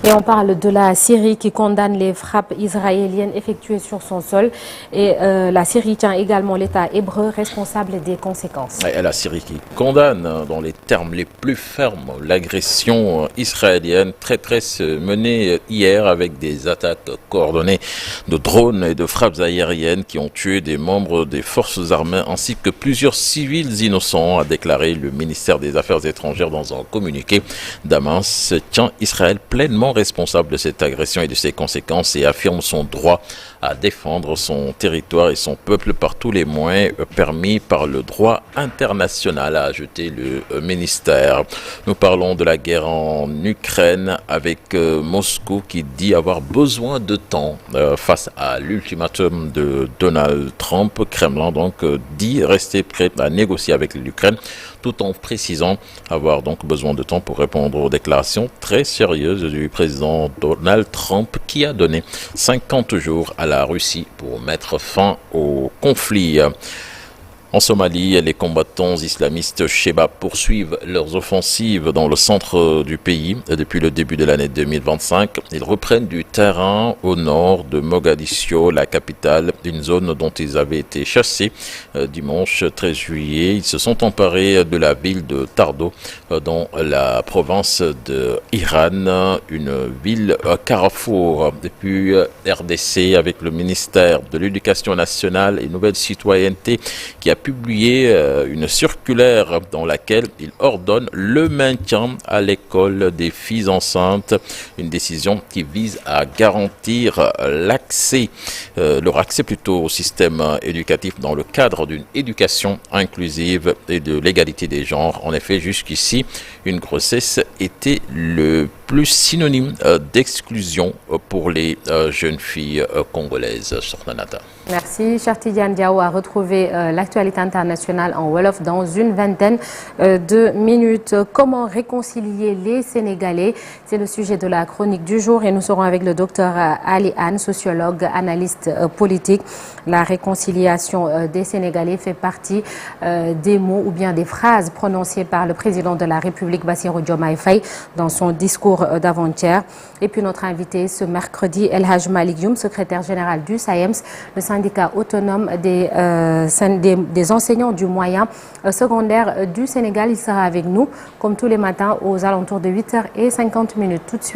Et on parle de la Syrie qui condamne les frappes israéliennes effectuées sur son sol. Et la Syrie tient également l'État hébreu responsable des conséquences. Et la Syrie qui condamne dans les termes les plus fermes l'agression israélienne traîtresse menée hier avec des attaques coordonnées de drones et de frappes aériennes qui ont tué des membres des forces armées ainsi que plusieurs civils innocents, a déclaré le ministère des Affaires étrangères dans un communiqué. Damas tient Israël pleinement responsable de cette agression et de ses conséquences et affirme son droit à défendre son territoire et son peuple par tous les moyens permis par le droit international, a ajouté le ministère. Nous parlons de la guerre en Ukraine avec Moscou qui dit avoir besoin de temps face à l'ultimatum de Donald Trump. Kremlin donc dit rester prêt à négocier avec l'Ukraine tout en précisant avoir donc besoin de temps pour répondre aux déclarations très sérieuses du président Donald Trump qui a donné 50 jours à la Russie pour mettre fin au conflit. En Somalie, les combattants islamistes Shebab poursuivent leurs offensives dans le centre du pays depuis le début de l'année 2025. Ils reprennent du terrain au nord de Mogadiscio, la capitale, une zone dont ils avaient été chassés dimanche 13 juillet. Ils se sont emparés de la ville de Tardo dans la province de Iran, une ville carrefour. Depuis RDC, avec le ministère de l'Éducation nationale et Nouvelle Citoyenneté qui a publié une circulaire dans laquelle il ordonne le maintien à l'école des filles enceintes, une décision qui vise à garantir leur accès plutôt au système éducatif dans le cadre d'une éducation inclusive et de l'égalité des genres. En effet, jusqu'ici, une grossesse était le plus synonyme d'exclusion pour les jeunes filles congolaises. Sornanata. Merci. Chartidiane Diaw a retrouvé l'actualité internationale en Wolof dans une vingtaine de minutes. Comment réconcilier les Sénégalais? C'est le sujet de la chronique du jour et nous serons avec le docteur Ali Anne, sociologue, analyste politique. La réconciliation des Sénégalais fait partie des mots ou bien des phrases prononcées par le président de la République, Bassirou Diomaye Faye, dans son discours d'avant-hier. Et puis notre invité ce mercredi, El Hadj Malick Youm, secrétaire général du SAEMS, le syndicat autonome des enseignants du moyen secondaire du Sénégal. Il sera avec nous comme tous les matins aux alentours de 8h50. Tout de suite.